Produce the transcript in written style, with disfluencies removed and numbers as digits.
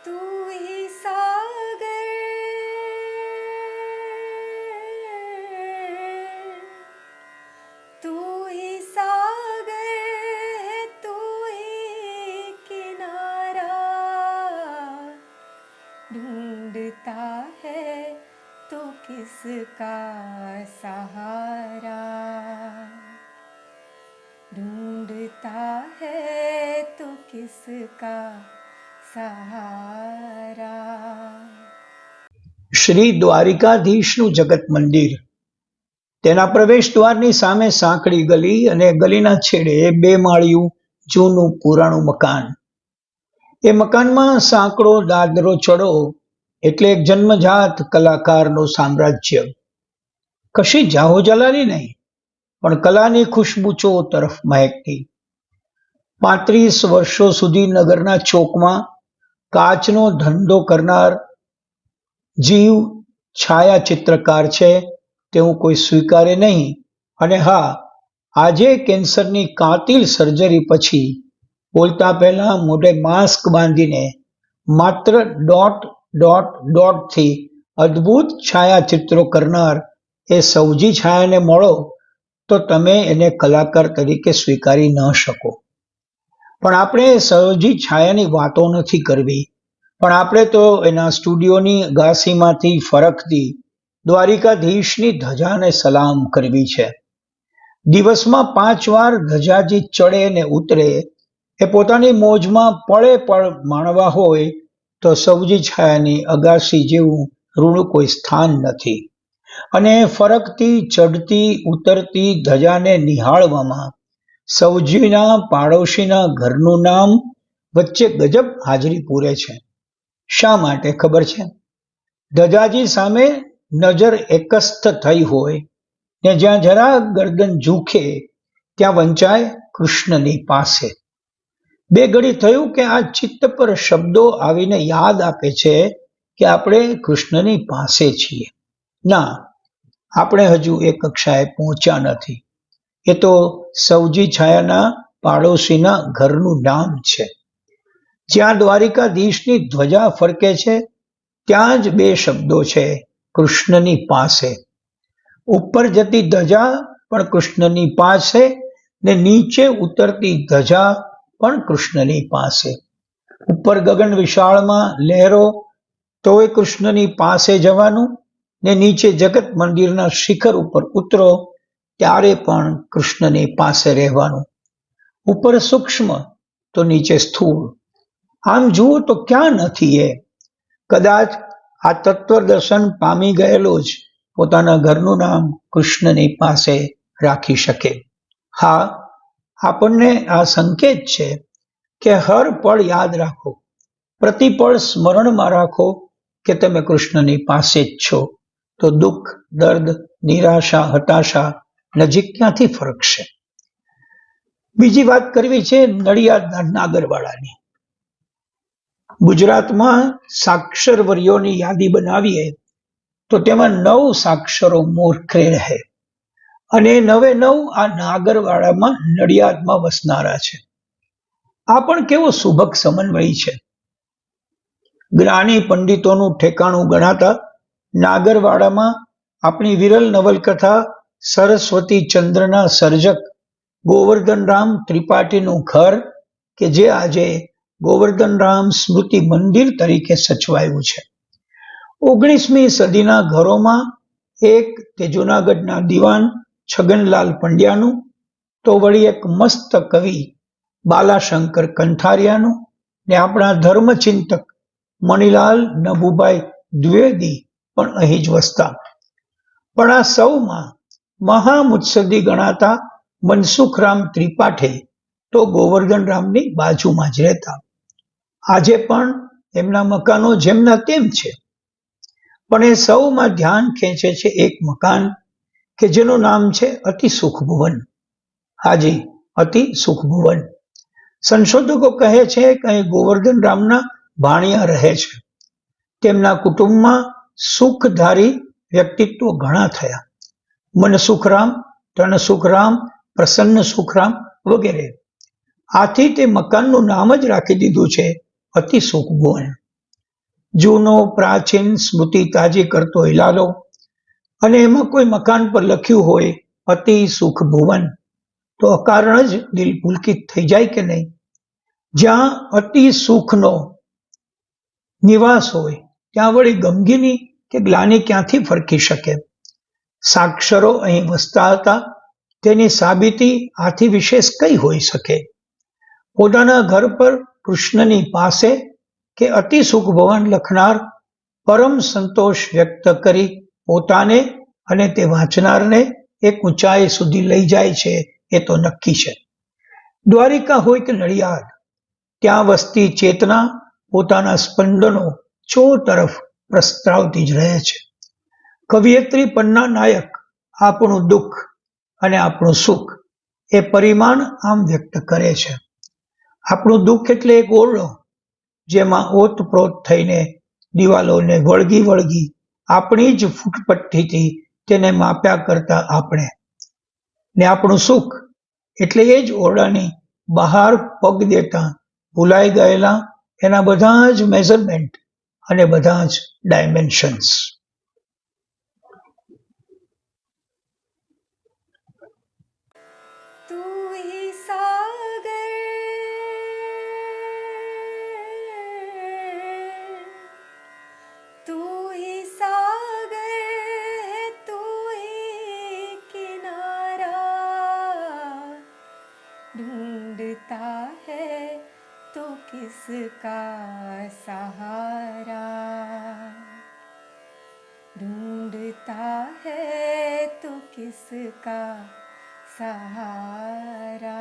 तू ही सागर तू ही सागर है तू ही किनारा ढूंढता है तो किसका सहारा ढूंढता है तो किसका सहारा। શ્રી દ્વારિકાધીશનું જગત મંદિર, તેના પ્રવેશ દ્વારની સામે સાંકડી ગલી અને ગલીના છેડે બે માળિયું જૂનું પુરાણું મકાન. એ મકાનમાં સાંકડો દાદરો ચડો એટલે એક જન્મજાત કલાકારનું સામ્રાજ્ય. કશી જાહો જલાલી નહીં, પણ કલાની ખુશ્બુ તરફ મહેકતી. 35 વર્ષો સુધી નગરના ચોકમાં કાચનો ધંધો કરનાર જીવ છાયાચિત્રકાર છે તેવું કોઈ સ્વીકારે નહીં. અને હા, આજે કેન્સરની કાતિલ સર્જરી પછી બોલતા પહેલા મોઢે માસ્ક બાંધીને માત્ર થી અદ્ભુત છાયાચિત્રો કરનાર એ સવજી છાયાને મળો તો તમે એને કલાકાર તરીકે સ્વીકારી ન શકો. પણ આપણે સવજી છાયાની વાતો નથી કરવી, પણ આપણે તો એના સ્ટુડિયોની અગાસીમાંથી ફરકતી દ્વારિકાધીશની ધજાને સલામ કરવી છે. દિવસમાં 5 વાર ધજાજી ચડે ને ઉતરે એ પોતાની મોજમાં પળે પળ માણવા હોય તો સવજી છાયાની અગાસી જેવું ઋણું કોઈ સ્થાન નથી. અને ફરકતી ચડતી ઉતરતી ધજાને નિહાળવામાં સવજીના પાડોશીના ઘરનું નામ વચ્ચે ગજબ હાજરી પૂરે છે. શા માટે ખબર છે? ધજાજી સામે નજર એકસ્થ થઈ હોય ને જ્યાં જરા ગરદન ઝૂકે ત્યાં વંચાય કૃષ્ણની પાસે. બે ઘડી થયું કે આ ચિત્ત પર શબ્દો આવીને યાદ આપે છે કે આપણે કૃષ્ણની પાસે છીએ. ના, આપણે હજુ એ કક્ષાએ પહોંચ્યા નથી. એ તો સવજી છાયાના પાડોશીના ઘરનું નામ છે. જ્યાં દ્વારિકાધીશની ધ્વજા ફરકે છે ત્યાં જ બે શબ્દો છે, કૃષ્ણની પાસે. ઉપર જતી ધજા પણ કૃષ્ણની પાસે ને નીચે ઉતરતી ધજા પણ કૃષ્ણની પાસે. ઉપર ગગન વિશાળમાં લહેરો તોય કૃષ્ણની પાસે જવાનું, ને નીચે જગત મંદિરના શિખર ઉપર ઉતરો ત્યારે પણ કૃષ્ણની પાસે રહેવાનું. ઉપર સૂક્ષ્મ તો નીચે સ્થૂળ. આમ જુઓ તો ક્યાં નથી એ. કદાચ આ તત્વદર્શન પામી ગયેલો જ પોતાના ઘરનું નામ કૃષ્ણની પાસે રાખી શકે. હા, આપણને આ સંકેત છે કે હર પળ યાદ રાખો, પ્રતિપળ સ્મરણમાં રાખો કે તમે કૃષ્ણની પાસે જ છો. તો દુઃખ, દર્દ, નિરાશા, હતાશા નજીક ક્યાંથી ફરકશે? બીજી વાત કરવી છે નડિયાદના નાગરવાડાની. ગુજરાતમાં સાક્ષરવર્યોની યાદી બનાવીએ તો તેમાં 9 સાક્ષરો મોખરે રહે અને 9 આ નાગરવાડામાં નડિયાદમાં વસનારા છે. આ પણ કેવો સુભગ સમન્વય છે. જ્ઞાની પંડિતોનું ઠેકાણું ગણાતા નાગરવાડામાં આપણી વિરલ નવલકથા સરસ્વતી ચંદ્રના સર્જક ગોવર્ધનરામ ત્રિપાઠીનું ઘર કે જે આજે ગોવર્ધનરામ સ્મૃતિ મંદિર તરીકે સચવાયું છે. 19મી સદીના ઘરોમાં એક તે જૂનાગઢના દિવાન છગનલાલ પંડ્યાનું, તો વળી એક મસ્ત કવિ બાલાશંકર કંઠારિયાનું ને આપણા ધર્મચિંતક મણિલાલ નભુભાઈ દ્વિવેદી પણ અહીં જ વસતા. પણ આ સૌમાં મહામુત્સદી ગણાતા મનસુખરામ ત્રિપાઠે તો ગોવર્ધનરામની બાજુમાં જ રહેતા. આજે પણ એમના મકાનો જેમના તેમ છે. પણ એ સૌમાં ધ્યાન ખેંચે છે એક મકાન કે જેનું નામ છે અતિ સુખભુવન. હાજી, અતિ સુખભુવન. સંશોધકો કહે છે કે અહીં ગોવર્ધનરામના ભાણિયા રહે છે. તેમના કુટુંબમાં સુખધારી વ્યક્તિત્વ ઘણા થયા. મનસુખરામ, તનસુખરામ, પ્રસન્ન સુખરામ વગેરે. આથી તે મકાનનું નામ જ રાખી દીધું છે અતિ સુખભુવન. જૂનો પ્રાચીન સ્મૃતિ તાજી કરતો હિલાલો અને એમાં કોઈ મકાન પર લખ્યું હોય અતિ સુખ ભુવન, તો અકારણ જ દિલ પુલકિત થઈ જાય કે નહીં? જ્યાં અતિ સુખનો નિવાસ હોય ત્યાં વળી ગમગીની કે ગ્લાની ક્યાંથી ફરકી શકે? સાક્ષરો અહીં વસતા હતા, તેની સાબિતી આથી વિશેષ કઈ હોઈ શકે? પોતાના ઘર પર કૃષ્ણની પાસે કે અતિ સુખ ભવન લખનાર પરમ સંતોષ વ્યક્ત કરી પોતાને અને તે વાંચનારને એક ઊંચાઈ સુધી લઈ જાય છે, એ તો નક્કી છે. દ્વારિકા હોય કે નડિયાદ, ત્યાં વસતી ચેતના પોતાના સ્પંદનો ચો તરફ પ્રસ્તાવતી જ રહે છે. કવિયત્રી પન્ના નાયક આપણું દુઃખ અને આપણું સુખ એ પરિમાણ આમ વ્યક્ત કરે છે. આપણું દુઃખ એટલે એક ઓરડો, જેમાં ઓતપ્રોત થઈને દિવાલોને વળગી વળગી આપણી જ ફૂટપટ્ટીથી તેને માપ્યા કરતા આપણે, ને આપણું સુખ એટલે એ જ ઓરડાની બહાર પગ દેતા ભૂલાઈ ગયેલા એના બધા જ મેઝરમેન્ટ અને બધા જ ડાયમેન્શન્સ. तू ही सागर तू ही सागर है तू ही किनारा ढूंढता है तो किसका सहारा ढूंढता है तो किसका सहारा